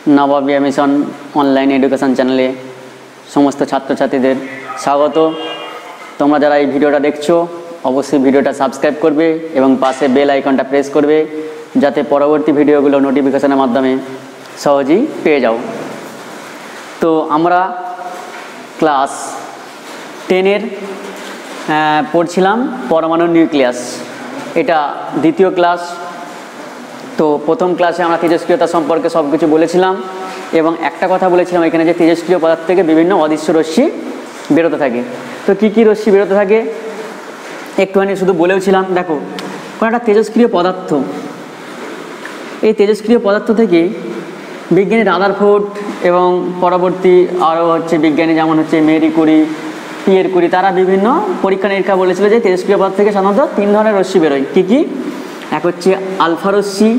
নবাবিয়া mission online education চ্যানেলে সমস্ত ছাত্রছাত্রীদের স্বাগত। তোমরা যারা এই ভিডিওটা দেখছো অবশ্যই ভিডিওটা সাবস্ক্রাইব করবে এবং পাশে বেল আইকনটা প্রেস করবে যাতে পরবর্তী ভিডিওগুলো নোটিফিকেশনের মাধ্যমে সহজেই পেয়ে যাও। তো আমরা ক্লাস 10-এর পড়ছিলাম পরমাণু নিউক্লিয়াস, এটা দ্বিতীয় ক্লাস। তো প্রথম ক্লাসে আমরা তেজস্ক্রিয়তা সম্পর্কে সব কিছু বলেছিলাম এবং একটা কথা বলেছিলাম এখানে যে তেজস্ক্রিয় পদার্থ থেকে বিভিন্ন অদৃশ্য রশ্মি বেরোতে থাকে। তো কী কী রশ্মি বেরোতে থাকে একটুখানি শুধু বলেওছিলাম। দেখো, কোনো একটা তেজস্ক্রিয় পদার্থ, এই তেজস্ক্রিয় পদার্থ থেকে বিজ্ঞানী রাদারফোর্ড এবং পরবর্তী আরও বিজ্ঞানী যেমন মেরি কুরি, পিয়ের কুরি, তারা বিভিন্ন পরীক্ষা নিরীক্ষা বলেছিল যে তেজস্ক্রিয় পদার্থ থেকে সাধারণত 3 ধরনের রশ্মি বেরোয়। কী কী? এক হচ্ছে আলফা রশ্মি,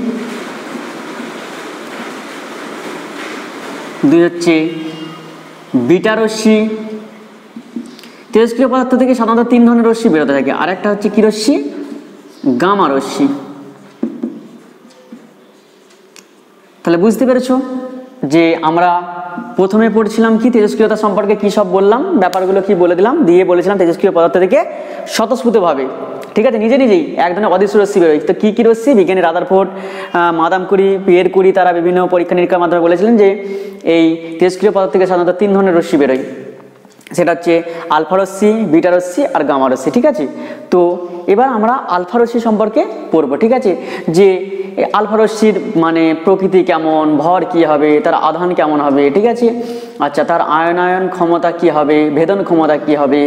2 হচ্ছে বিটা রশ্মি। তেজস্ক্রিয় পদার্থ থেকে সাধারণত 3 ধরনের রশ্মি বেরোতে থাকে। আর একটা হচ্ছে কি রশ্মি? গামা রশ্মি। তাহলে বুঝতে পেরেছো যে আমরা প্রথমে পড়ছিলাম কি তেজস্ক্রিয়তা সম্পর্কে কি সব বললাম, ব্যাপারগুলো কি বলে দিলাম, দিয়ে বলেছিলাম তেজস্ক্রিয় পদার্থ থেকে স্বতঃস্ফূর্তভাবে, ঠিক আছে, নিজে নিজেই এক ধরনের অদৃশ্য রশ্মি বেরোয়। তো কী কী রশ্মি? বিজ্ঞানী Rutherford, Madame Curie, Pierre Curie, তারা বিভিন্ন পরীক্ষা নিরীক্ষার মাধ্যমে বলেছিলেন যে এই তেজস্ক্রিয় পদার্থ থেকে সাধারণত 3 ধরনের রশ্মি বেরোয়। সেটা হচ্ছে আলফা রশ্মি, বিটা রশ্মি আর গামা রশ্মি, ঠিক আছে। তো এবার আমরা আলফা রশ্মি সম্পর্কে পড়বো, ঠিক আছে, যে আলফা রশ্মির মানে প্রকৃতি কেমন, ভর কি হবে, তার আধান কেমন হবে, ঠিক আছে। আচ্ছা, তার আয়নায়ন ক্ষমতা কি হবে, ভেদন ক্ষমতা কি হবে,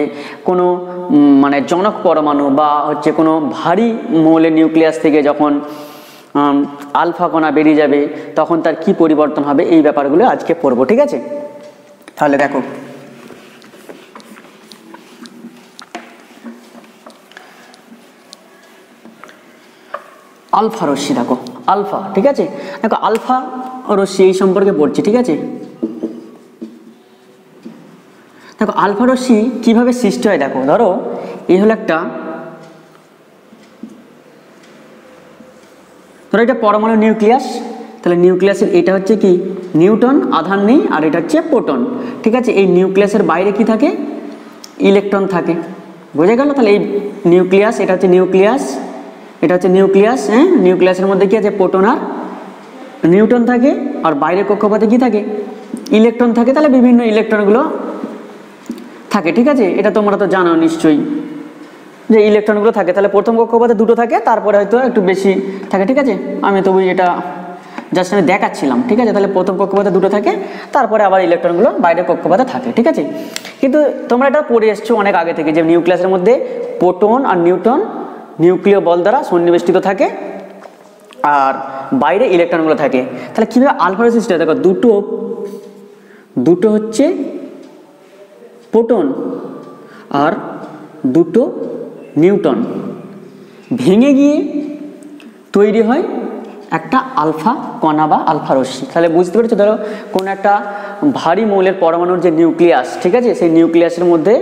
কোনো মানে জনক পরমাণু বা কোনো ভারী মৌলের নিউক্লিয়াস থেকে যখন আলফা কণা বেরিয়ে যাবে তখন তার কি পরিবর্তন হবে, এই ব্যাপারগুলো আজকে পড়বো, ঠিক আছে। তাহলে দেখো, আলফা রশ্মি, দেখো আলফা, ঠিক আছে, দেখো আলফা রশ্মি এই সম্পর্কে পড়ছি, ঠিক আছে। দেখো আলফা রশ্মি কিভাবে সৃষ্টি হয়, দেখো ধরো এই হলো একটা, ধরো এটা পরমাণু নিউক্লিয়াস, তাহলে নিউক্লিয়াসের এটা হচ্ছে কি নিউট্রন, আধান নেই, আর এটা হচ্ছে প্রোটন, ঠিক আছে। এই নিউক্লিয়াসের বাইরে কি থাকে? ইলেকট্রন থাকে, বোঝা গেল। তাহলে এই নিউক্লিয়াস, এটা হচ্ছে নিউক্লিয়াস, এটা হচ্ছে নিউক্লিয়াস, হ্যাঁ, নিউক্লিয়াসের মধ্যে কি আছে? প্রোটন আর নিউট্রন থাকে, আর বাইরের কক্ষপথে কি থাকে? ইলেকট্রন থাকে। তাহলে বিভিন্ন ইলেকট্রনগুলো থাকে, ঠিক আছে, এটা তোমরা তো জানো নিশ্চয়ই যে ইলেকট্রনগুলো থাকে। তাহলে প্রথম কক্ষপথে 2টো থাকে, তারপরে হয়তো একটু বেশি থাকে, ঠিক আছে। আমি তবু এটা জাস্ট আমি দেখাচ্ছিলাম, ঠিক আছে। তাহলে প্রথম কক্ষপথে 2টো থাকে, তারপরে আবার ইলেকট্রনগুলো বাইরের কক্ষপথে থাকে, ঠিক আছে। কিন্তু তোমরা এটা পড়ে এসছো অনেক আগে থেকে যে নিউক্লিয়াসের মধ্যে প্রোটন আর নিউট্রন নিউক্লিয় বল দ্বারা সন্নিবেষ্টিত থাকে আর বাইরে ইলেকট্রনগুলো থাকে। তাহলে কীভাবে আলফা রশ্মি সৃষ্টি হয়? দেখো দুটো হচ্ছে প্রোটন আর 2টো নিউট্রন ভেঙে গিয়ে তৈরি হয় একটা আলফা কণা বা আলফা রশ্মি। তাহলে বুঝতে পেরেছো, ধরো কোনো একটা ভারী মৌলের পরমাণুর যে নিউক্লিয়াস, ঠিক আছে, সেই নিউক্লিয়াসের মধ্যে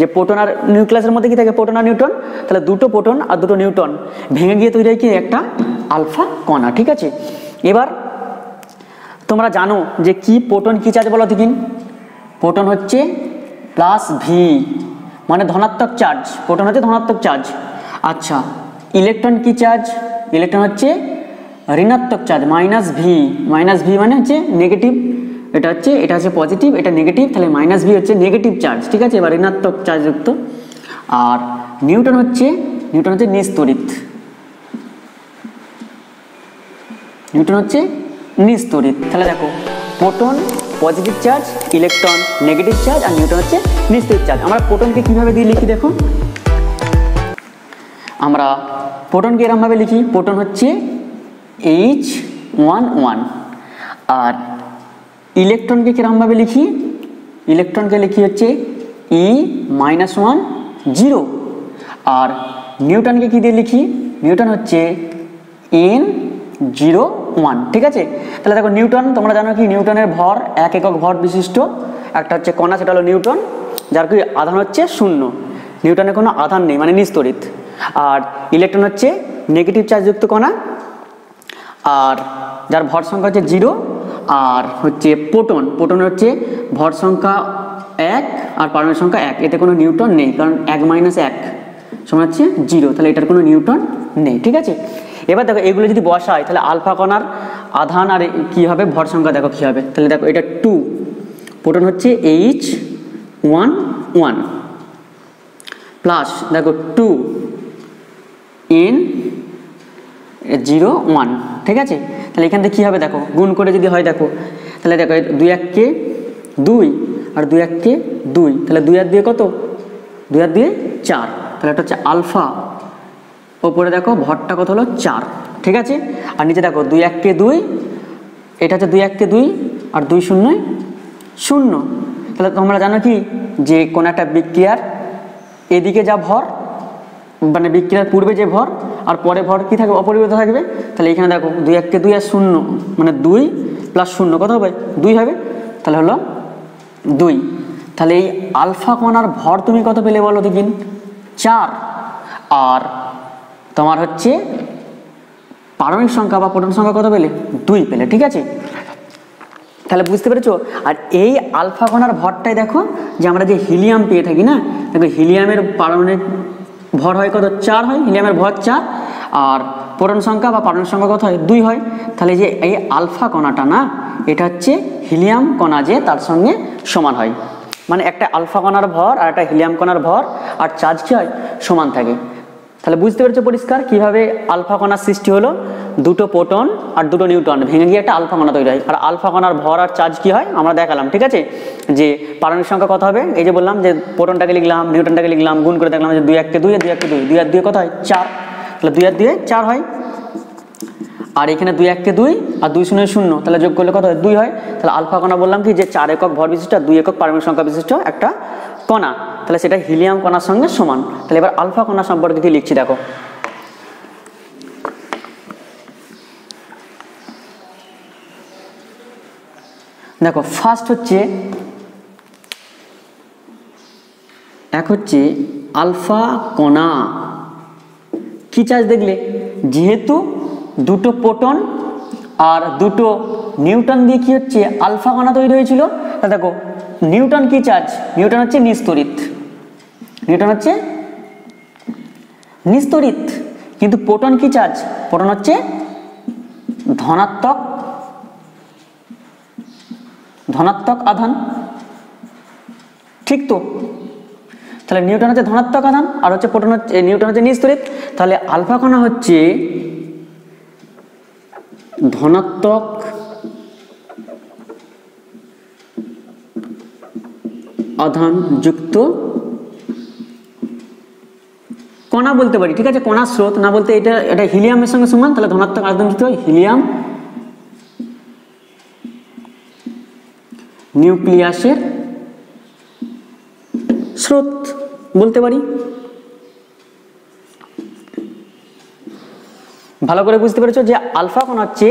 যে প্রোটন আর নিউক্লিয়াসের মধ্যে কি থাকে? প্রোটন আর নিউট্রন। তাহলে 2টো প্রোটন আর 2টো নিউট্রন ভেঙে গিয়ে তৈরি হয় কি একটা আলফা কণা, ঠিক আছে। এবার তোমরা জানো যে কি প্রোটন কি চার্জ বলো দেখিন? প্রোটন হচ্ছে +v, মানে ধনাত্মক চার্জ, প্রোটন হচ্ছে ধনাত্মক চার্জ। আচ্ছা, ইলেকট্রন কি চার্জ? ইলেকট্রন হচ্ছে ঋণাত্মক চার্জ, -v, মানে হচ্ছে নেগেটিভ, এটা হচ্ছে পজিটিভ, এটা নেগেটিভ, তাহলে -v হচ্ছে নেগেটিভ চার্জ, ঠিক আছে, এবার ঋণাত্মক চার্জযুক্ত। আর নিউট্রন হচ্ছে নিস্তড়িত, তাহলে দেখো proton positive charge, electron negative charge, আর নিউট্রন হচ্ছে নিস্তড়িত চার্জ। আমরা প্রোটনকে কিভাবে দিয়ে লিখি দেখো, আমরা প্রোটনকে এরকমভাবে লিখি, প্রোটন হচ্ছে H11, আর ইলেকট্রনকে কিরকমভাবে লিখি? ইলেকট্রনকে লিখি হচ্ছে E-10, আর নিউট্রনকে কি দিয়ে লিখি? নিউট্রন হচ্ছে N01, ঠিক আছে। তাহলে দেখো নিউটন, তোমরা জানো কি নিউটনের ভর 1 একক ভর বিশিষ্ট একটা হচ্ছে কণা, সেটা হলো নিউটন, যার কি আধান হচ্ছে 0, নিউটনের কোনো আধান নেই, মানে নিস্তড়িত। আর ইলেকট্রন হচ্ছে নেগেটিভ চার্জযুক্ত কণা, আর যার ভর সংখ্যা হচ্ছে 0, আর হচ্ছে প্রোটন, প্রোটন হচ্ছে ভর সংখ্যা 1 আর পারমাণবিক সংখ্যা 1, এতে কোনো নিউটন নেই, কারণ 1 - 1 সমান হচ্ছে 0, তাহলে এটার কোনো নিউটন নেই। ঠিক আছে, এবার দেখো এগুলো যদি বসায় তাহলে আলফা কণার আধান আর কি হবে, ভর সংখ্যা দেখো কি হবে। তাহলে দেখো এটা 2, প্রোটন হচ্ছে H11 প্লাস দেখো 2 N01। ঠিক আছে, তাহলে এখান থেকে কী হবে দেখো, গুণ করে যদি হয় দেখো, তাহলে দেখো 2 1 কে 2 আর 2 1 কে 2, তাহলে 2 আর 2 কত, 2 আর 2 4, তাহলে এটা হচ্ছে আলফা। ওপরে দেখো ভরটা কত হলো 4। ঠিক আছে, আর নিচে দেখো 2 1 কে 2, এটা হচ্ছে 2 1 কে 2 আর 2 0 0। তাহলে তোমরা জানো কি যে কোনো একটা বিক্রিয়ার এদিকে যা ভর, মানে বিক্রিয়ার পূর্বে যে ভর আর পরে ভর কি থাকবে, অপরিবর্তিত থাকবে। তাহলে এখানে দেখো 2 1 কে 2 আর 0, মানে 2 প্লাস 0 কত হবে, 2 হবে, তাহলে হলো 2। তাহলে এই আলফা কণার ভর তুমি কত পেলে বলো দেখিন, 4। আর তোমার হচ্ছে পারমাণবিক সংখ্যা বা প্রোটন সংখ্যা কত পেলে, 2 পেলে। ঠিক আছে, তাহলে বুঝতে পেরেছো। আর এই আলফা কণার ভরটাই দেখো যে আমরা যে হিলিয়াম পেয়ে থাকি না, দেখো হিলিয়ামের পারমাণবিক ভর হয় কত, 4 হয়, হিলিয়ামের ভর 4, আর প্রোটন সংখ্যা বা পারমাণবিক সংখ্যা কত হয়, 2 হয়। তাহলে যে এই আলফা কণাটা না, এটা হচ্ছে হিলিয়াম কণা যে তার সঙ্গে সমান হয়, মানে একটা আলফা কণার ভর আর একটা হিলিয়াম কণার ভর আর চার্জ কি হয়, সমান থাকে। তাহলে বুঝতে পেরেছো পরিষ্কার কিভাবে আলফা কণার সৃষ্টি হলো, দুটো প্রোটন আর দুটো নিউট্রন ভেঙে গিয়ে একটা আলফা কণা তৈরি হয়। আর আলফা কণার ভর আর চার্জ কি হয় আমরা দেখালাম। ঠিক আছে, যে পারমাণবিক সংখ্যা কত হবে, এই যে বললাম যে প্রোটনটাকে লিখলাম, নিউট্রনটাকে লিখলাম, গুণ করে দেখলাম যে 2 1 কে 2 2 1 কে 2, 2 আর 2 কত হয়, 4, তাহলে 2 আর 2 4 হয়। আর এখানে 2 1 কে 2 আর 2 0 0, তাহলে যোগ করলে কত হয়, 2 হয়। তাহলে আলফা কণা বললাম কি যে 4 একক ভর বিশিষ্ট 2 একক পারমাণবিক সংখ্যা বিশিষ্ট একটা কণা, তাহলে সেটা হিলিয়াম কণার সঙ্গে সমান। তাহলে এবার আলফা কণা সম্পর্কে কি লিখছি দেখো, দেখো ফার্স্ট হচ্ছে এক হচ্ছে আলফা কণা, কি চার্জ দেখলে, যেহেতু দুটো প্রোটন আর দুটো নিউট্রন দিয়ে কি হচ্ছে আলফা কণা তৈরি হয়েছিল, তা দেখো নিউট্রন কি চার্জ, নিউট্রন হচ্ছে নিস্তড়িত, নিউট্রন হচ্ছে নিস্তড়িত, কিন্তু প্রোটন কি চার্জ, প্রোটন হচ্ছে ধনাত্মক, ধনাত্মক আধান। ঠিক তো, তাহলে নিউট্রন হচ্ছে ধনাত্মক আধান আর হচ্ছে প্রোটন হচ্ছে, নিউট্রন হচ্ছে নিস্তড়িত। তাহলে আলফা কণা হচ্ছে ধনাত্মক আধান যুক্ত কণা বলতে পারি। ঠিক আছে, কণার স্রোত না বলতে এটা এটা হিলিয়ামের সঙ্গে সমান, তাহলে ধনাত্মক আধান যুক্ত হিলিয়াম নিউক্লিয়াসের স্রোত বলতে পারি। ভালো করে বুঝতে পেরেছো যে আলফা কণা হচ্ছে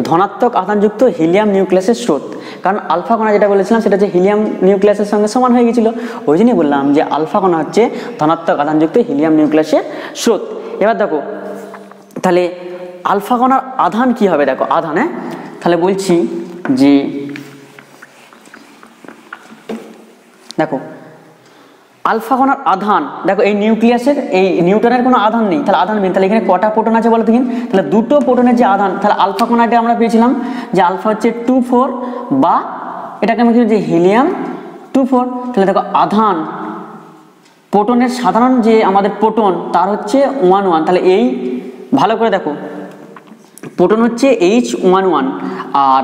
ধনাত্মক আধানযুক্ত হিলিয়াম নিউক্লিয়াসের স্রোত, কারণ আলফা কণা যেটা বলেছিলাম সেটা হচ্ছে হিলিয়াম নিউক্লিয়াসের সঙ্গে সমান হয়ে গেছিল, ওই জন্যই বললাম যে আলফা কণা হচ্ছে ধনাত্মক আধানযুক্ত হিলিয়াম নিউক্লিয়াসের স্রোত। এবার দেখো তাহলে আলফা কণার আধান কি হবে, দেখো আধান, হ্যাঁ তাহলে বলছি যে দেখো আলফা কণার আধান, দেখো এই নিউক্লিয়াসের এই নিউট্রনের কোনো আধান নেই, তাহলে আধান নেই, তাহলে এখানে কটা প্রোটন আছে বলো দেখিন, তাহলে দুটো প্রোটনের যে আধান, তাহলে আলফা কণাটা আমরা পেয়েছিলাম যে আলফা হচ্ছে 2 4 বা এটাকে আমি যে হিলিয়াম 2 4, তাহলে দেখো আধান প্রোটনের সাধারণ যে আমাদের প্রোটন তার হচ্ছে 1 1, তাহলে এই ভালো করে দেখো প্রোটন হচ্ছে H11 আর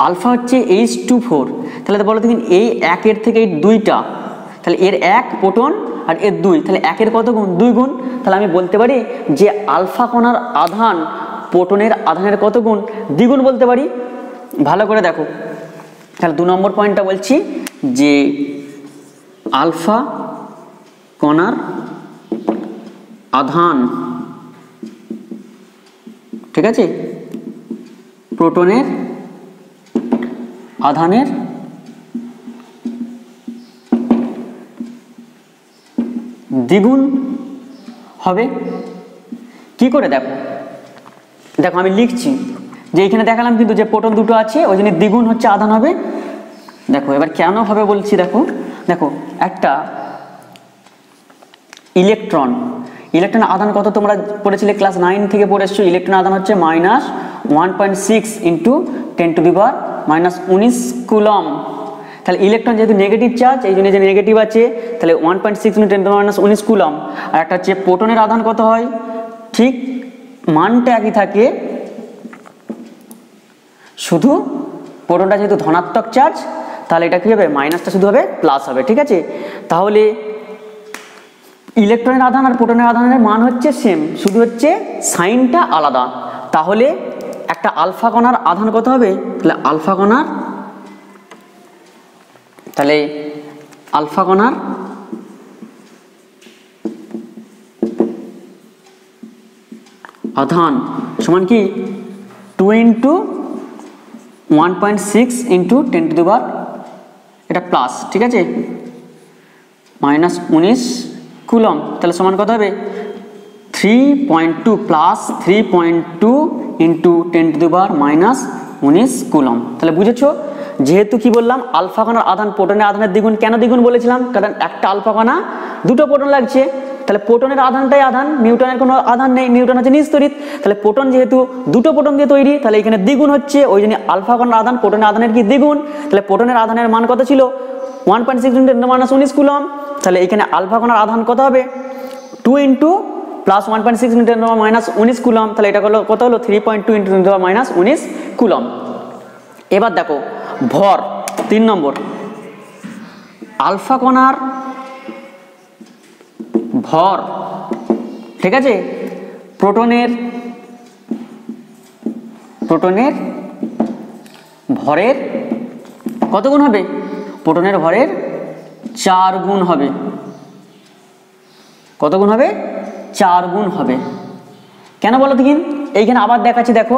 আলফা হচ্ছে H24, তাহলে বলো দেখিন এই একের থেকে এই দুইটা, তাহলে এর 1 প্রোটন আর এর 2, তাহলে একের কত গুণ, 2 গুণ। তাহলে আমি বলতে পারি যে আলফা কণার আধান প্রোটনের আধানের কত গুণ, দ্বিগুণ বলতে পারি। ভালো করে দেখো, তাহলে 2 নম্বর পয়েন্টটা বলছি যে আলফা কণার আধান, ঠিক আছে, প্রোটনের আধানের দ্বিগুণ হবে। কি করে দেখো, দেখো আমি লিখছি, যে এখানে দেখালাম কিন্তু যে প্রোটন দুটো আছে ওই জন্য দ্বিগুণ হচ্ছে আধান হবে। দেখো এবার কেন হবে বলছি, দেখো দেখো একটা ইলেকট্রন আধান কত তোমরা পড়েছিলে ক্লাস 9 থেকে পড়ে এসছো। ইলেকট্রন আধান হচ্ছে -1.6 × 10⁻⁻19 কুলম। তাহলে ইলেকট্রন যেহেতু নেগেটিভ চার্জ এই জন্য যে নেগেটিভ আছে তাহলে 1.6 × 10⁻⁻19 কুলম। আর একটা হচ্ছে প্রোটনের আধান কত হয়, ঠিক মানটা একই থাকে, শুধু প্রোটনটা যেহেতু ধনাত্মক চার্জ তাহলে এটা কি হবে, মাইনাসটা শুধু হবে প্লাস হবে। ঠিক আছে, তাহলে ইলেকট্রনের আধান আর প্রোটনের আধানের মান হচ্ছে সেম, শুধু হচ্ছে সাইনটা আলাদা। তাহলে একটা আলফা কণার আধান কত হবে, তাহলে আলফা কণার আধান সমান কি 2 × 1.6 × 10⁻, এটা প্লাস, ঠিক আছে, -19 কুলম। তাহলে সমান কত হবে 3.2 প্লাস 3.2 × 10⁻⁻19 কুলম। তাহলে বুঝেছো, যেহেতু কি বললাম আলফা কণার আধান প্রোটনের আধানের দ্বিগুণ। কেন দ্বিগুণ বলেছিলাম, কারণ একটা আলফা কণা দুটো প্রোটন লাগছে। তাহলে প্রোটনের আধানটাই আধান, নিউটনের কোনো আধান নেই, নিউটন হচ্ছে নিস্তড়িৎ। তাহলে প্রোটন যেহেতু দুটো প্রোটন দিয়ে তৈরি তাহলে এখানে দ্বিগুণ হচ্ছে, ওই জন্য আলফা কণার আধান প্রোটনের আধানের কি দ্বিগুণ। তাহলে প্রোটনের আধানের মান কত ছিল 1.6 × 10⁻⁻19 কুলম। তাহলে এখানে আলফা কণার আধান কত হবে 2 × প্লাস 1.6 × 10⁻⁻19 কুলম। তাহলে এটা কত হলো 3.2 × 10⁻⁻19 কুলম। এবার দেখো ভর 3 নম্বর, আলফা কণার ভর, ঠিক আছে, প্রোটনের ভরের কত গুণ হবে, প্রোটনের ভরের 4 গুণ হবে। কত গুণ হবে, 4 গুণ হবে। কেন বলো দেখিন, এইখানে আবার দেখাচ্ছি দেখো।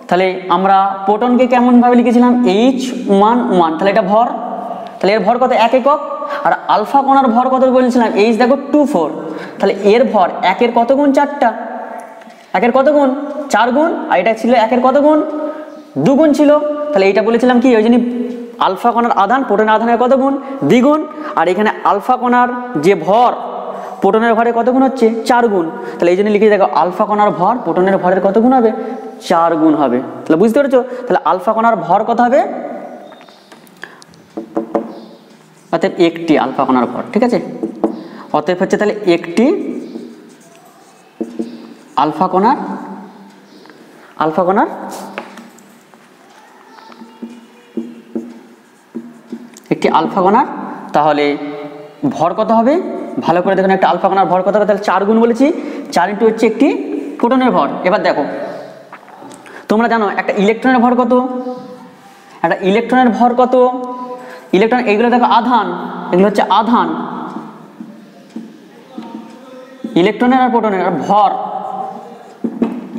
তাহলে আমরা প্রোটনকে কেমন ভাবে লিখেছিলাম H11, তাহলে এটা ভর, তাহলে এর ভর কত 1 একক। আর আলফা কণার ভর কত বলেছিলাম H দেখো 24, তাহলে এর ভর 1 কত গুণ 4টা, 1 কত গুণ 4 গুণ, আর এটা ছিল 1 কত গুণ 2 গুণ ছিল। তাহলে এইটা বলেছিলাম কি, ওই জন্য আলফা কণার আধান প্রোটনের আধানের কত গুণ দ্বিগুণ। আর এখানে আলফা কণার যে ভর প্রোটনের ভরে কত গুণ হচ্ছে 4 গুণ। তাহলে এই জন্য লিখে দেখো আলফা কণার ভর প্রোটনের ভরের কত গুণ হবে 4 গুণ হবে। তাহলে বুঝতে পেরেছো, তাহলে আলফা কণার ভর কত হবে, অতএব একটি আলফা কণার ভর, ঠিক আছে, অতএব হচ্ছে তাহলে একটি আলফা কণার একটি আলফা কণার তাহলে ভর কত হবে, ভালো করে দেখুন, একটা আলফা কণার ভর কত হবে, তাহলে 4 গুণ বলেছি, 4 × হচ্ছে একটি প্রোটনের ভর। এবার দেখো তোমরা জানো একটা ইলেকট্রনের ভর কত, একটা ইলেকট্রনের ভর কত, ইলেকট্রন এইগুলো দেখো আধান, এগুলো হচ্ছে আধান, ইলেকট্রনের আর প্রোটনের ভর,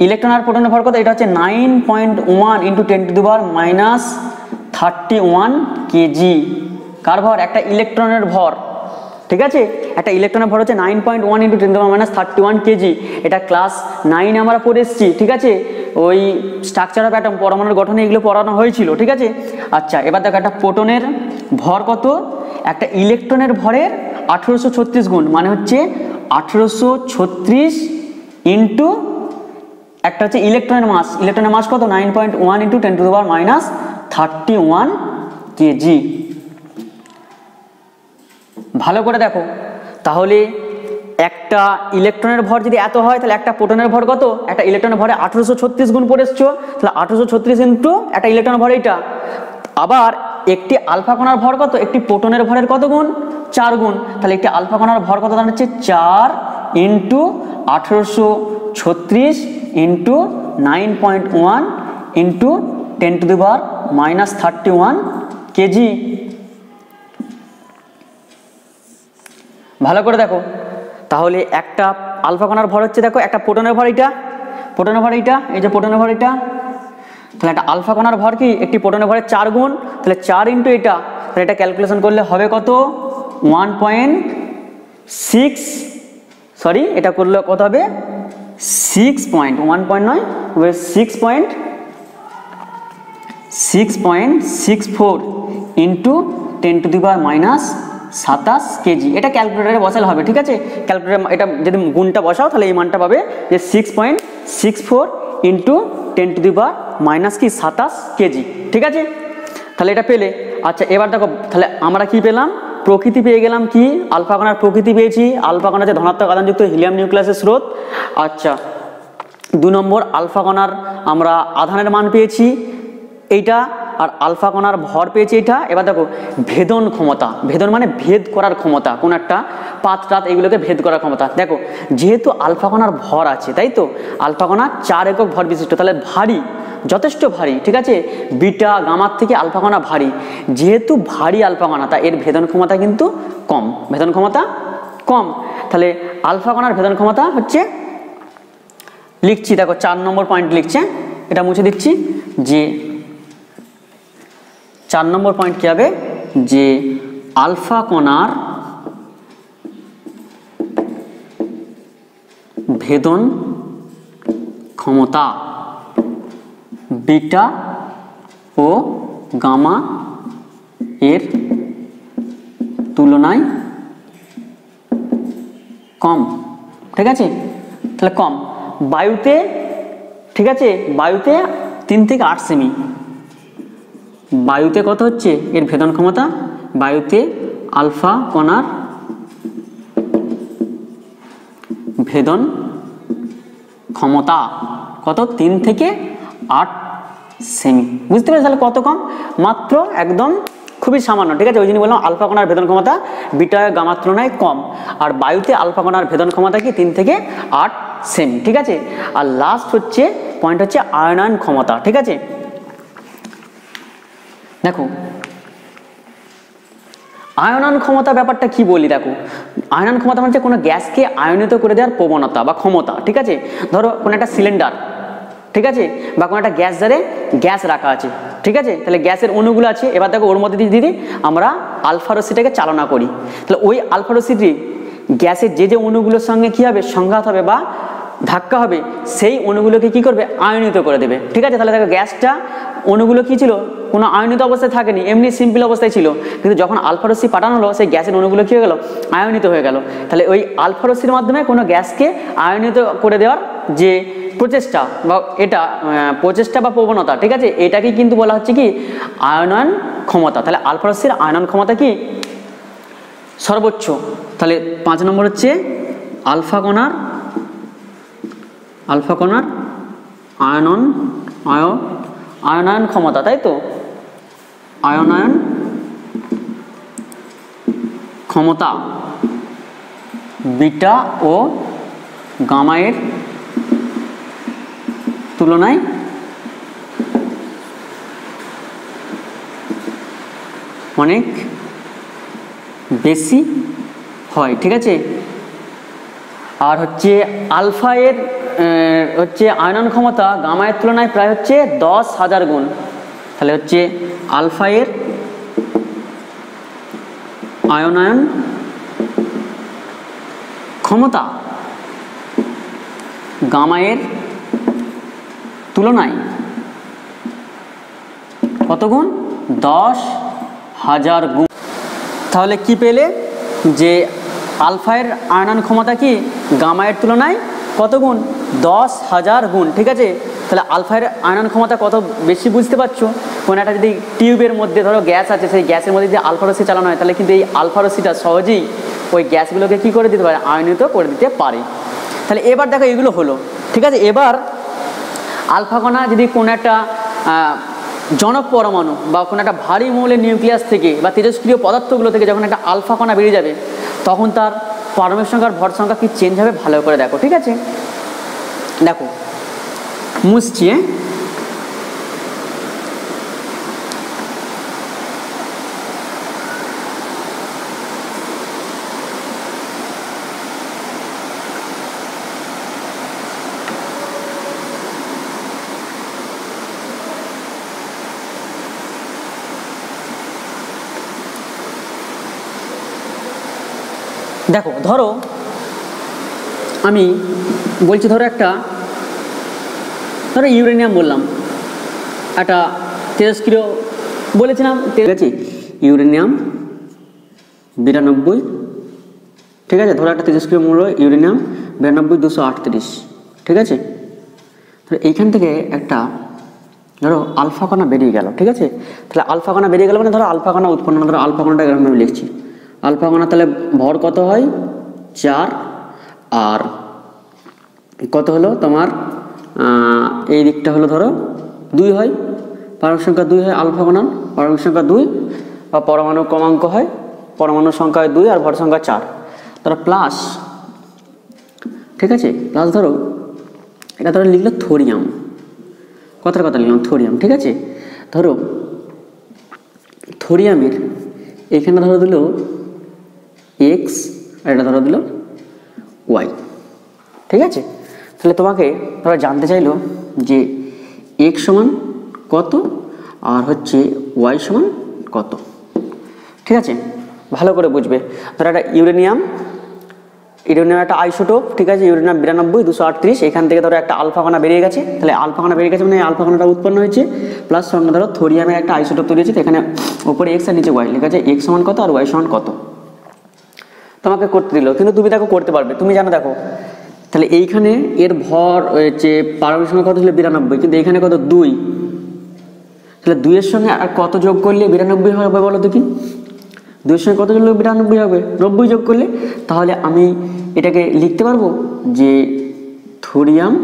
ইলেকট্রন আর প্রোটনের ভর কত, এটা হচ্ছে 9.1 × 10⁻31 কেজি। কার ভর, একটা ইলেকট্রনের ভর, ঠিক আছে, একটা ইলেকট্রনের ভর হচ্ছে 9.1 × 10⁻31 কেজি। এটা ক্লাস 9 আমরা পড়ে এসেছি, ঠিক আছে, ওই স্ট্রাকচার অফ অ্যাটম, পরমাণুর গঠনে এগুলো পড়ানো হয়েছিল, ঠিক আছে। আচ্ছা এবার দেখো একটা প্রোটনের ভর কত, একটা ইলেকট্রনের ভরের 1836 গুণ, মানে হচ্ছে 1836 ইন্টু একটা হচ্ছে ইলেকট্রনের মাস, ইলেকট্রনের মাস কত 9.1 × 10⁻31 কেজি। ভালো করে দেখো, তাহলে একটা ইলেকট্রনের ভর যদি এত হয় তাহলে একটা প্রোটনের ভর কত, একটা ইলেকট্রনের ভরে 1836 গুণ পড়ে এসছো, তাহলে 1836 ইন্টু একটা ইলেকট্রনের ভর এইটা। আবার একটি আলফা কণার ভর কত, একটি প্রোটনের ভরের কত গুণ 4 গুণ, তাহলে একটি আলফা কণার ভর কত দাঁড়াচ্ছে 4 ইন্টু 1836 ইন্টু 9.1 ইন্টু 10⁻31 কেজি। ভালো করে দেখো, তাহলে একটা আলফা কণার ভর হচ্ছে, দেখো একটা প্রোটনের ভর এইটা, প্রোটনের ভর এইটা, এই যে প্রোটনের ভর এটা, তাহলে একটা আলফা কণার ভর কি একটি প্রোটনের ভরের 4 গুণ, তাহলে 4 ইন্টু এটা, তাহলে এটা ক্যালকুলেশন করলে হবে কত 1.6, সরি এটা করলে কত হবে 6 পয়েন্ট 1 পয়েন্ট নয় 6 6.64 ইন্টু 10⁻⁻27 কেজি। এটা ক্যালকুলেটারে বসালে হবে, ঠিক আছে। ক্যালকুলেটার এটা যদি গুণটা বসাও তাহলে এই মানটা পাবে যে 6.64 ইন্টু 10⁻⁻27 কেজি, ঠিক আছে। তাহলে এটা পেলে। আচ্ছা এবার দেখো তাহলে আমরা কি পেলাম, প্রকৃতি পেয়ে গেলাম, কি আলফা কণার প্রকৃতি পেয়েছি। আলফা কণা যে ধনাত্মক আধানযুক্ত হিলিয়াম নিউক্লিয়াসের স্রোত। আচ্ছা 2 নম্বর আলফা কণার আমরা আধানের মান পেয়েছি এইটা, আর আলফা কণার ভর পেয়েছি এটা। এবার দেখো ভেদন ক্ষমতা, ভেদন মানে ভেদ করার ক্ষমতা, কোন একটা পাতরাত এগুলোকে ভেদ করার ক্ষমতা। দেখো যেহেতু আলফা কণার ভর আছে, তাই তো আলফা কণা 4 একক ভর বিশিষ্ট, তাহলে ভারী, যথেষ্ট ভারী, ঠিক আছে। বিটা গামার থেকে আলফা কণা ভারী, যেহেতু ভারী আলফা কণা তা এর ভেদন ক্ষমতা কিন্তু কম, ভেদন ক্ষমতা কম। তাহলে আলফা কণার ভেদন ক্ষমতা হচ্ছে, লিখছি দেখো 4 নম্বর পয়েন্ট লিখছে, এটা মুছে দিচ্ছি, যে 4 নম্বর পয়েন্ট কি হবে, যে আলফা কণার ভেদন ক্ষমতা বিটা ও গামা এর তুলনায় কম, ঠিক আছে। তাহলে কম বায়ুতে, ঠিক আছে, বায়ুতে 3 থেকে 8 সেমি। বায়ুতে কত হচ্ছে এর ভেদন ক্ষমতা, বায়ুতে আলফা কণার ভেদন ক্ষমতা কত, 3 থেকে 8 সেমি। বুঝতে পেরেছি তাহলে কত কম, মাত্র একদম খুবই সামান্য, ঠিক আছে। ওই জন্য বললাম আলফা কণার ভেদন ক্ষমতা বিটা গামার তুলনায় কম, আর বায়ুতে আলফা কণার ভেদন ক্ষমতা কি 3 থেকে 8 সেমি, ঠিক আছে। আর লাস্ট হচ্ছে পয়েন্ট হচ্ছে আয়নায়ন ক্ষমতা, ঠিক আছে। দেখো আয়নায়ন ক্ষমতা ব্যাপারটা কি বলি, দেখো আয়নায়ন ক্ষমতা মানে কোনো গ্যাসকে আয়নিত করে দেওয়ার প্রবণতা বা ক্ষমতা, ঠিক আছে। ধরো কোনো একটা সিলিন্ডার, ঠিক আছে, বা কোনো একটা গ্যাস জারে গ্যাস রাখা আছে, ঠিক আছে। তাহলে গ্যাসের অণুগুলো আছে, এবার দেখো ওর মধ্যে দিয়ে আমরা আলফা রশ্মিটাকে চালনা করি, তাহলে ওই আলফা রশ্মিটি গ্যাসের যে যে অণুগুলোর সঙ্গে কি হবে, সংঘাত হবে বা ধাক্কা হবে, সেই অণুগুলোকে কি করবে, আয়নিত করে দেবে, ঠিক আছে। তাহলে দেখো গ্যাসটা অণুগুলো কি ছিল, কোনো আয়নিত অবস্থায় থাকেনি, এমনি সিম্পল অবস্থায় ছিল, কিন্তু যখন আলফা রশ্মি পাঠানো হলো সেই গ্যাসের অণুগুলো কি হয়ে গেল, আয়নিত হয়ে গেল। তাহলে ওই আলফা রশ্মির মাধ্যমে কোনো গ্যাসকে আয়নিত করে দেওয়ার যে প্রচেষ্টা বা এটা প্রচেষ্টা বা প্রবণতা, ঠিক আছে, এটাকে কিন্তু বলা হচ্ছে কি আয়নয়ন ক্ষমতা। তাহলে আলফা রশ্মির আয়নয়ন ক্ষমতা কি সর্বোচ্চ। তাহলে 5 নম্বর হচ্ছে আলফা কণার আয়নায়ন ক্ষমতা, তাই তো আয়নায়ন ক্ষমতা বিটা ও গামায়ের তুলনায় অনেক বেশি হয়, ঠিক আছে। আর হচ্ছে আলফা এর হচ্ছে আয়নন ক্ষমতা গামায়ের তুলনায় প্রায় হচ্ছে 10,000 গুণ। তাহলে হচ্ছে আলফা এর আয়নায়ন ক্ষমতা গামায়ের তুলনায় কত গুণ, 10,000 গুণ। তাহলে কি পেলে, যে আলফায়ের আয়নন ক্ষমতা কি গামায়ের তুলনায় কত গুণ, 10,000 গুণ, ঠিক আছে। তাহলে আলফায়ের আয়নন ক্ষমতা কত বেশি বুঝতে পারছো। কোনো একটা যদি টিউবের মধ্যে ধরো গ্যাস আছে, সেই গ্যাসের মধ্যে যদি আলফা রশ্মি চালানো হয়, তাহলে কিন্তু এই আলফা রশ্মিটা সহজেই ওই গ্যাসগুলোকে কি করে দিতে পারে, আয়নিত করে দিতে পারে। তাহলে এবার দেখো এগুলো হলো, ঠিক আছে। এবার আলফা কণা যদি কোনো একটা জনক পরমাণু বা কোনো একটা ভারী মৌলের নিউক্লিয়াস থেকে বা তেজস্ক্রিয় পদার্থগুলো থেকে যখন একটা আলফা কণা বেরিয়ে যাবে, তখন তার পারমাণবিক সংখ্যার ভর সংখ্যা কি চেঞ্জ হবে, ভালো করে দেখো, ঠিক আছে। দেখো মুছছি, দেখো ধরো আমি বলছি, ধরো ইউরেনিয়াম বললাম, একটা তেজস্ক্রিয় বলেছিলাম, ঠিক আছে, ইউরেনিয়াম 92, ঠিক আছে, ধরো একটা তেজস্ক্রিয় মৌল ইউরেনিয়াম 92 238, ঠিক আছে। তো এইখান থেকে একটা ধরো আলফা কণা বেরিয়ে গেল, ঠিক আছে। তাহলে আলফা কণা বেরিয়ে গেল মানে ধরো আলফা কণা উৎপন্ন, ধরো আলফা কণাটা এরকম আমি লিখছি, আলফা কণা তাহলে ভর কত হয় 4, আর কত হলো তোমার এই দিকটা হলো ধরো 2 হয়, পারমাণবিক সংখ্যা 2 হয় আলফা কণার, পারমাণবিক সংখ্যা 2 বা পরমাণু ক্রমাঙ্ক হয়, পরমাণু সংখ্যা হয় 2 আর ভর সংখ্যা 4, ধরো প্লাস, ঠিক আছে, প্লাস ধরো এটা ধরো লিখলো থোরিয়াম, কথার কথা লিখলাম থোরিয়াম, ঠিক আছে। ধরো থোরিয়ামের এখানে ধরো দিল এক্স আর এটা ধরো দিল ওয়াই, ঠিক আছে। তাহলে তোমাকে ধরো জানতে চাইলো যে এক্স সমান কত আর হচ্ছে ওয়াই সমান কত, ঠিক আছে, ভালো করে বুঝবে। ধরো একটা ইউরেনিয়াম একটা আইসোটোপ, ঠিক আছে, ইউরেনিয়াম 92 238, এখান থেকে ধরো একটা আলফা কণা বেরিয়ে গেছে, তাহলে আলফা কণা বেরিয়ে গেছে মানে আলফা কণাটা উৎপন্ন হয়েছে, প্লাস সঙ্গে ধরো থোরিয়ামের একটা আইসোটোপ তৈরি হয়েছে, এখানে উপরে এক্স আর নিচে ওয়াই লেখা আছে, এক্স সমান কত আর ওয়াই সমান কত তোমাকে করতে দিল, কিন্তু তুমি দেখো করতে পারবে, তুমি জানো দেখো। তাহলে এইখানে এর ভর হচ্ছে পারমাণবিক সংখ্যা কত ছিল 92, কিন্তু এইখানে কত 2, তাহলে 2 এর সঙ্গে আর কত যোগ করলে 92 হবে বলো তো কি, 2 এর সঙ্গে কত যোগ করলে 92 হবে, 90 যোগ করলে, তাহলে আমি এটাকে লিখতে পারবো যে থোরিয়াম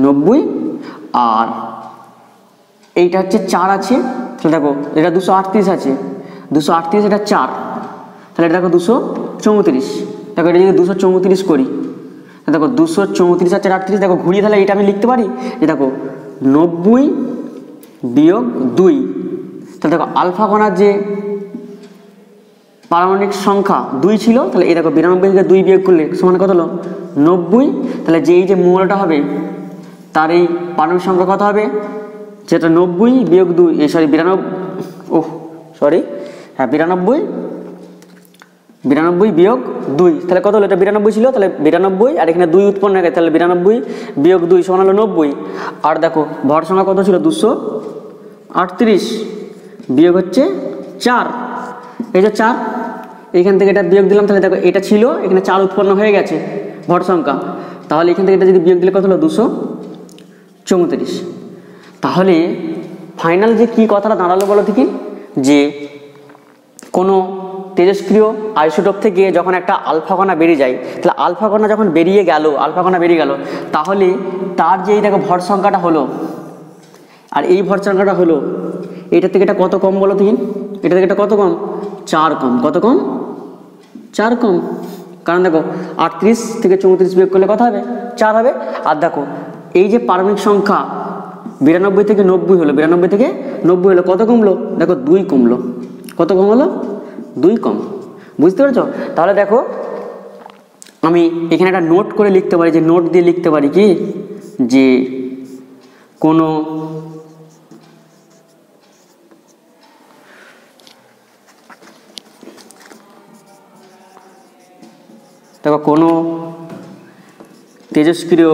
90 আর এইটা হচ্ছে 4 আছে, তাহলে দেখো এটা 238 আছে, 238 এটা 4, তাহলে এটা দেখো 234, দেখো এটা যদি 234 করি, দেখো 234 আর 4 38, দেখো ঘুরিয়ে তাহলে এটা আমি লিখতে পারি যে দেখো 90 বিয়োগ 2, তাহলে দেখো আলফা কণার যে পারমাণবিক সংখ্যা 2 ছিল, তাহলে এই দেখো 92 থেকে 2 বিয়োগ করলে সমান কত হলো 90, তাহলে যে এই যে মৌলটা হবে তার এই পারমাণবিক সংখ্যা কত হবে, যেটা 90 বিয়োগ 2, সরি 92, হ্যাঁ 92 বিয়োগ 2, তাহলে কত হলো, এটা 92 ছিল, তাহলে 92 আর এখানে 2 উৎপন্ন হয়ে গেছে, তাহলে 92 বিয়োগ 2 সমান হলো 90, আর দেখো ভর সংখ্যা কত ছিল 238 বিয়োগ হচ্ছে 4, এই যে 4, এখান থেকে এটা বিয়োগ দিলাম, তাহলে দেখো এটা ছিল, এখানে 4 উৎপন্ন হয়ে গেছে ভর সংখ্যা, তাহলে এখান থেকে এটা যদি বিয়োগ দিলে কত হলো 234, তাহলে ফাইনাল যে কি কথাটা দাঁড়ালো বলো দেখি, যে কোনো তেজস্ক্রিয় আইসোটোপ থেকে যখন একটা আলফা কণা বেরিয়ে যায়, তাহলে আলফা কণা যখন বেরিয়ে গেল, তাহলে তার যে এই দেখো ভর সংখ্যাটা হলো আর এই ভর সংখ্যাটা হলো, এটা থেকে এটা কত কম বলো দেখি, এটা থেকে এটা কত কম 4 কম, কত কম 4 কম, কারণ দেখো 38 থেকে 34 বিয়োগ করলে কত হবে 4 হবে, আর দেখো এই যে পারমাণবিক সংখ্যা 92 থেকে 90 হলো, 92 থেকে 90 হলো, কত কমলো দেখো 2 কমলো, কত কম হলো 2 কম, বুঝতে পেরেছো। তাহলে দেখো আমি এখানে একটা নোট করে লিখতে পারি, যে নোট দিয়ে লিখতে পারি কি, যে কোনো দেখো কোনো তেজস্ক্রিয়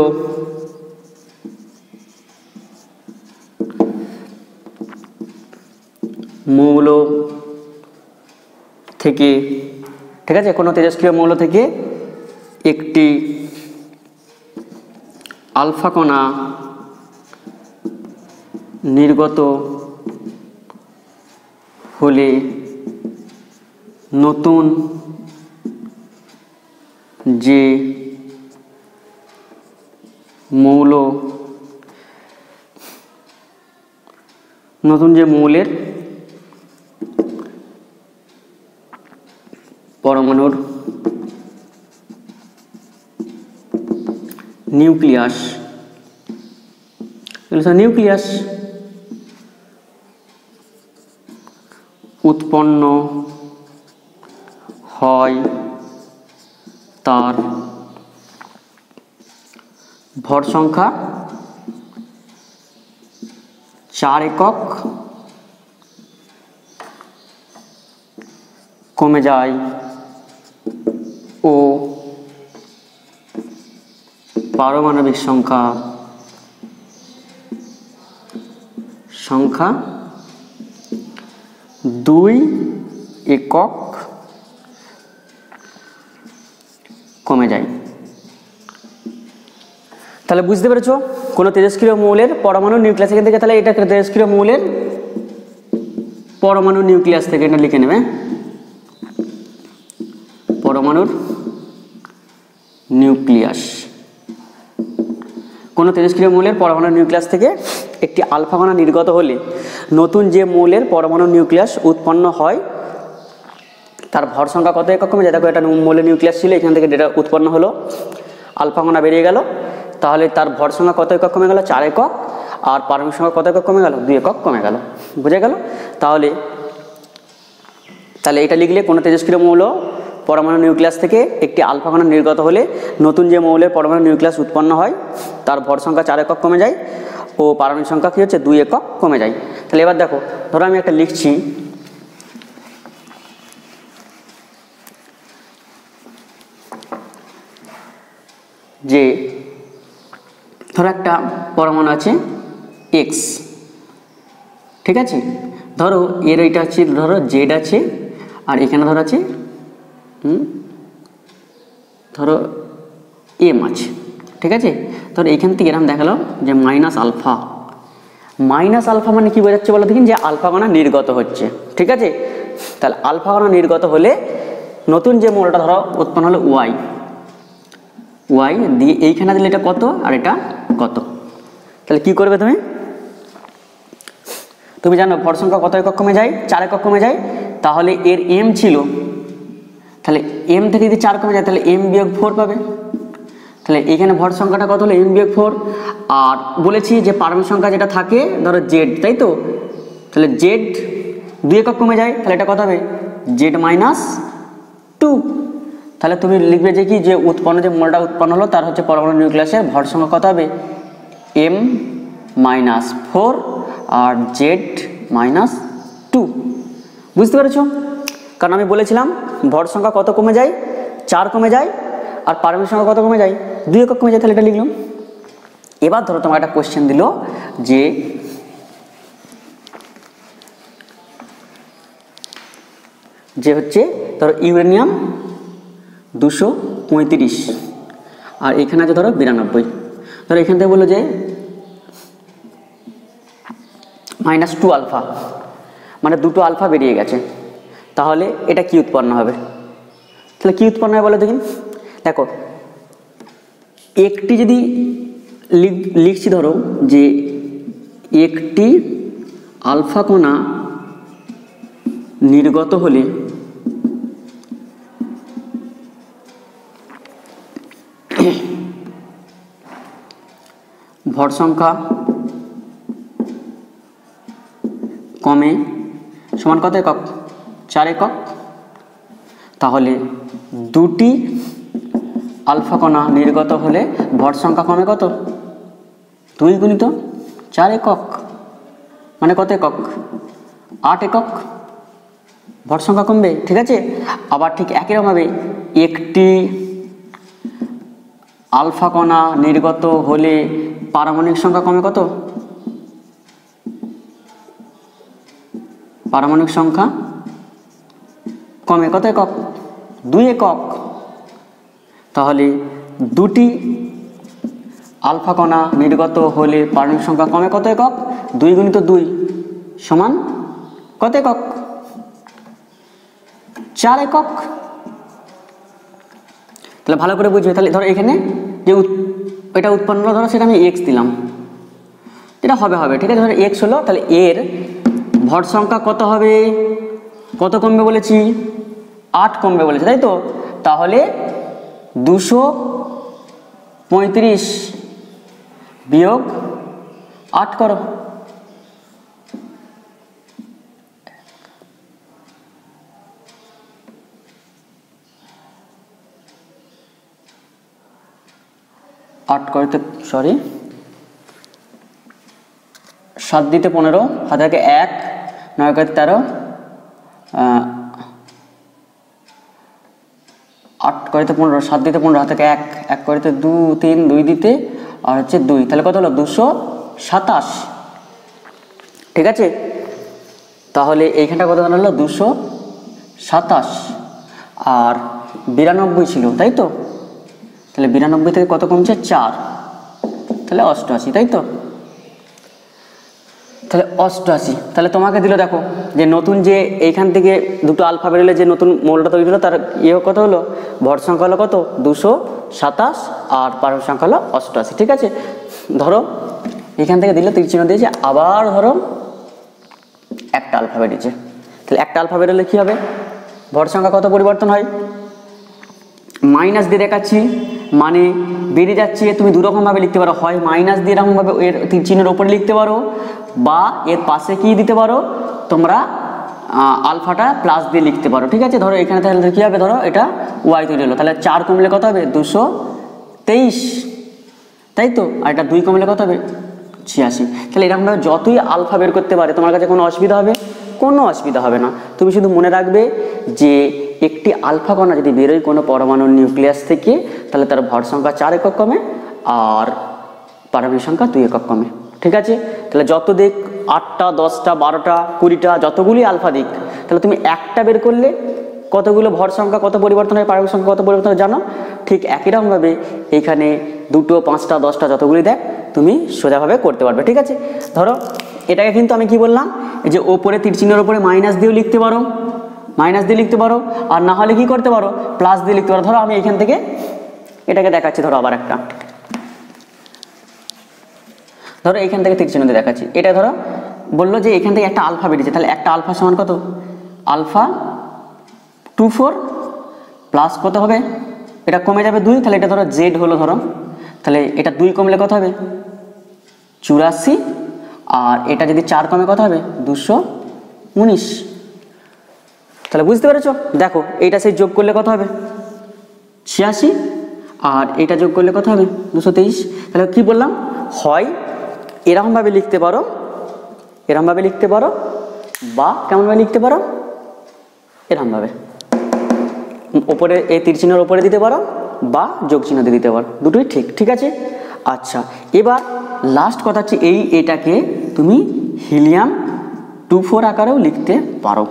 মৌল থেকে, ঠিক আছে, কোনো তেজস্ক্রিয় মৌল থেকে একটি আলফা কণা নির্গত হলে নতুন যে মৌলের পরমাণুর নিউক্লিয়াস উৎপন্ন হয়, তার ভর সংখ্যা 4 একক কমে যায় ও পারমাণবিক সংখ্যা সংখ্যা 2 একক কমে যায়। তাহলে বুঝতে পেরেছো, কোনো তেজস্ক্রিয় মৌলের পরমাণু নিউক্লিয়াস থেকে, তাহলে এটা তেজস্ক্রিয় মৌলের পরমাণু নিউক্লিয়াস থেকে, এটা লিখে নেবে, পরমাণুর নিউক্লিয়াস। কোনো তেজস্ক্রিয় মৌলের পরমাণু নিউক্লিয়াস থেকে একটি আলফা কণা নির্গত হলে নতুন যে মৌলের পরমাণু নিউক্লিয়াস উৎপন্ন হয় তার ভর সংখ্যা কত একক কমে যায়। দেখো এটা মৌলের নিউক্লিয়াস ছিল, এখান থেকে যেটা উৎপন্ন হলো আলফা কণা বেরিয়ে গেল, তাহলে তার ভর সংখ্যা কত একক কমে গেল, 4 একক, আর পারমাণবিক সংখ্যা কত একক কমে গেল, 2 একক কমে গেল। বুঝে গেল? তাহলে এটা লিখলে কোনো তেজস্ক্রিয় মৌল পরমাণু নিউক্লিয়াস থেকে একটি আলফা কণা নির্গত হলে নতুন যে মৌলের পরমাণু নিউক্লিয়াস উৎপন্ন হয় তার ভর সংখ্যা 4 একক কমে যায় ও পারমাণবিক সংখ্যা কী হচ্ছে, 2 একক কমে যায়। তাহলে এবার দেখো, ধরো আমি একটা লিখছি, যে ধরো একটা পরমাণু আছে এক্স, ঠিক আছে, ধরো এর এইটা আছে, ধরো জেড আছে, আর এখানে ধরো আছে ধরো এম আছে, ঠিক আছে। ধরো এখান থেকে এরকম দেখালো যে মাইনাস আলফা মানে কি বোঝাচ্ছে বলো দেখুন, যে আলফা কণা নির্গত হচ্ছে, ঠিক আছে। তাহলে আলফা কণা নির্গত হলে নতুন যে মৌলটা ধরো উৎপন্ন হলো ওয়াই দিয়ে এইখানে দিলে এটা কত আর এটা কত। তাহলে কি করবে তুমি জানো ভর সংখ্যা কত একক কমে যায়, 4 একক কমে যায়। তাহলে এর এম ছিল, তাহলে এম থেকে যদি 4 কমে যায় তাহলে এম বিয়োগ 4 পাবে। তাহলে এখানে ভর সংখ্যাটা কত হলো, এম বিয়োগ 4। আর বলেছি যে পারমাণবিক সংখ্যা যেটা থাকে ধরো জেড, তাই তো, তাহলে জেড 2 একক কমে যায়, তাহলে এটা কত হবে, জেড মাইনাস 2। তাহলে তুমি লিখবে যে কি, যে মৌলটা উৎপন্ন হলো তার হচ্ছে পরমাণু নিউক্লিয়াসের ভর সংখ্যা কত হবে, এম মাইনাস 4 আর জেড মাইনাস 2। বুঝতে পেরেছো? কারণ আমি বলেছিলাম ভর সংখ্যা কত কমে যায়, 4 কমে যায়, আর পারমাণবিক সংখ্যা কত কমে যায়, 2 একক কমে যায়। তাহলে এটা লিখলাম। এবার ধরো তোমার একটা কোশ্চেন দিল যে হচ্ছে ধরো ইউরেনিয়াম 235 আর এখানে আছে ধরো 92। ধরো এখান থেকে বললো যে -2 আলফা, মানে 2টো আলফা বেরিয়ে গেছে, তাহলে এটা কি উৎপন্ন হবে। তাহলে কি উৎপন্ন হয় বলো দেখুন। দেখো একটি যদি লিখছি, ধরো যে একটি আলফা কণা নির্গত হলে ভর সংখ্যা কমে সমান কত একক, 4 একক। তাহলে 2টি আলফা কণা নির্গত হলে ভর সংখ্যা কমে কত, 2 গুণিত 4 একক, মানে কত একক, 8 একক ভর সংখ্যা কমবে, ঠিক আছে। আবার ঠিক একই রকমভাবে একটি আলফা কণা নির্গত হলে পারমাণবিক সংখ্যা কমে কত, পারমাণবিক সংখ্যা কমে কত একক, 2 একক। তাহলে 2টি আলফা কণা নির্গত হলে পারমাণবিক সংখ্যা কমে কত একক, 2 গুণিত 2 সমান কত একক, 4 একক। তাহলে ভালো করে বুঝবে। তাহলে ধরো এখানে যে এটা উৎপন্ন হলো, ধরো সেটা আমি এক্স দিলাম, এটা হবে, ঠিক আছে। ধরো এক্স হলো, তাহলে এর ভর সংখ্যা কত হবে, কত কমবে বলেছি, 8 কমবে বলেছে, তাই তো। তাহলে 235 বিয়োগ 8 করো, সরি 7 দিতে 15, হাতে থাকে 1, 9 × 13, 8 × 15, 7 দিতে 15, হাতে থাকে 1, 1 × 2, 3, 2 দিতে আর হচ্ছে 2, তাহলে কত হলো 227, ঠিক আছে, তাহলে এইখানটা কত দাঁড়ালো 227 আর 92 ছিল, তাই তো? তাহলে 92 থেকে কত কমছে 4, তাহলে 88, তাই তো? তাহলে 88, তাহলে তোমাকে দিল দেখো যে নতুন যে এইখান থেকে দুটো আলফা বেরোলে যে নতুন মৌলটা তৈরি হলো তার ইয়ে কত হলো, ভর সংখ্যা হলো কত 227 আর পারমাণবিক সংখ্যা হলো 88। ঠিক আছে, ধরো এখান থেকে দিলে তীর চিহ্ন দিয়েছে, আবার ধরো একটা আলফা বেরিয়েছে, তাহলে একটা আলফা বেরোলে কী হবে, ভর সংখ্যা কত পরিবর্তন হয়, মাইনাস দিয়ে দেখাচ্ছি মানে বেরিয়ে যাচ্ছে। তুমি দুরকমভাবে লিখতে পারো, হয় মাইনাস দিয়ে এরকমভাবে এর তীর চিহ্নের ওপরে লিখতে পারো, বা এর পাশে কি দিতে পারো তোমরা আলফাটা প্লাস দিয়ে লিখতে পারো। ঠিক আছে, ধরো এখানে তাহলে কী হবে, ধরো এটা ওয়াই তৈরি হলো, তাহলে 4 কমলে কত হবে 223, তাই তো? আর এটা 2 কমলে কত হবে 86। তাহলে এরকমভাবে যতই আলফা বের করতে পারে তোমার কাছে কোনো অসুবিধা হবে, কোনো অসুবিধা হবে না। তুমি শুধু মনে রাখবে যে একটি আলফা কণা যদি বেরোয় কোনো পরমাণুর নিউক্লিয়াস থেকে, তাহলে তার ভর সংখ্যা 4 একক কমে আর পারমাণবিক সংখ্যা 2 একক কমে। ঠিক আছে, তাহলে যত দিক 8টা 10টা 12টা 20টা যতগুলি আলফা দিক, তাহলে তুমি একটা বের করলে কতগুলো ভর সংখ্যা কত পরিবর্তন হয়, পারমাণবিক সংখ্যা কত পরিবর্তন হয় জানো। ঠিক একই রকমভাবে এইখানে 2টো 5টা 10টা যতগুলি দেখ তুমি সোজাভাবে করতে পারবে। ঠিক আছে, ধরো এটাকে কিন্তু আমি কি বললাম, এই যে ওপরে তীর চিহ্নের ওপরে মাইনাস দিয়েও লিখতে পারো, মাইনাস দিয়ে লিখতে পারো, আর না হলে কি করতে পারো প্লাস দিয়ে লিখতে পারো। ধরো আমি এখান থেকে এটাকে দেখাচ্ছি, ধরো আবার একটা, ধরো এইখান থেকে তীর চিহ্ন দিয়ে দেখাচ্ছি। এটা ধরো বললো যে এখান থেকে একটা আলফা বেরিয়েছে, তাহলে একটা আলফা সমান কত, আলফা 24 প্লাস কত হবে, এটা কমে যাবে 2, তাহলে এটা ধরো জেড হলো, ধরো তাহলে এটা 2 কমলে কত হবে 84, আর এটা যদি 4 কমে কত হবে 219। তাহলে বুঝতে পেরেছো, দেখো এইটা সেই যোগ করলে কত হবে 86, আর এটা যোগ করলে কত হবে 223। তাহলে কি বললাম, হয় এরকমভাবে লিখতে পারো, এরকমভাবে লিখতে পারো, বা কেমনভাবে লিখতে পারো, এরকমভাবে ওপরে এই তীর চিহ্নের ওপরে দিতে পারো, বা যোগ চিহ্ন দিয়ে দিতে পারো, দুটোই ঠিক। ঠিক আছে, আচ্ছা এবার লাস্ট কথা হচ্ছে এটাকে তুমি হিলিয়াম 24 আকারেও লিখতে পারো।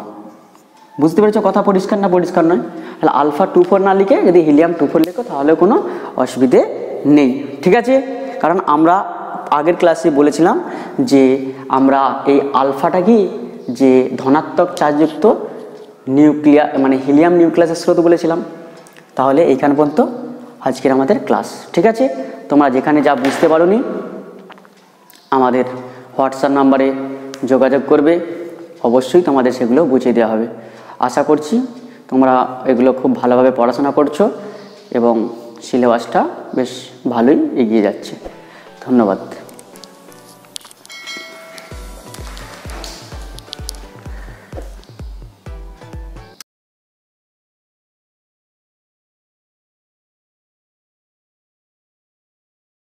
বুঝতে পেরেছো কথা পরিষ্কার না পরিষ্কার নয়? তাহলে আলফা 24 না লিখে যদি হিলিয়াম 24 লেখো তাহলে কোনো অসুবিধে নেই। ঠিক আছে, কারণ আমরা আগের ক্লাসে বলেছিলাম যে আমরা এই আলফাটা কি যে ধনাত্মক চার্জযুক্ত নিউক্লিয়ার মানে হিলিয়াম নিউক্লিয়াসের স্রোত বলেছিলাম। তাহলে এইখান পর্যন্ত আজকের আমাদের ক্লাস। ঠিক আছে, তোমরা যেখানে যা বুঝতে পারোনি আমাদের হোয়াটসঅ্যাপ নাম্বারে যোগাযোগ করবে, অবশ্যই তোমাদের সেগুলো বুঝিয়ে দেওয়া হবে। আশা করছি তোমরা এগুলো খুব ভালোভাবে পড়াশোনা করছো এবং সিলেবাসটা বেশ ভালোই এগিয়ে যাচ্ছে। ধন্যবাদ।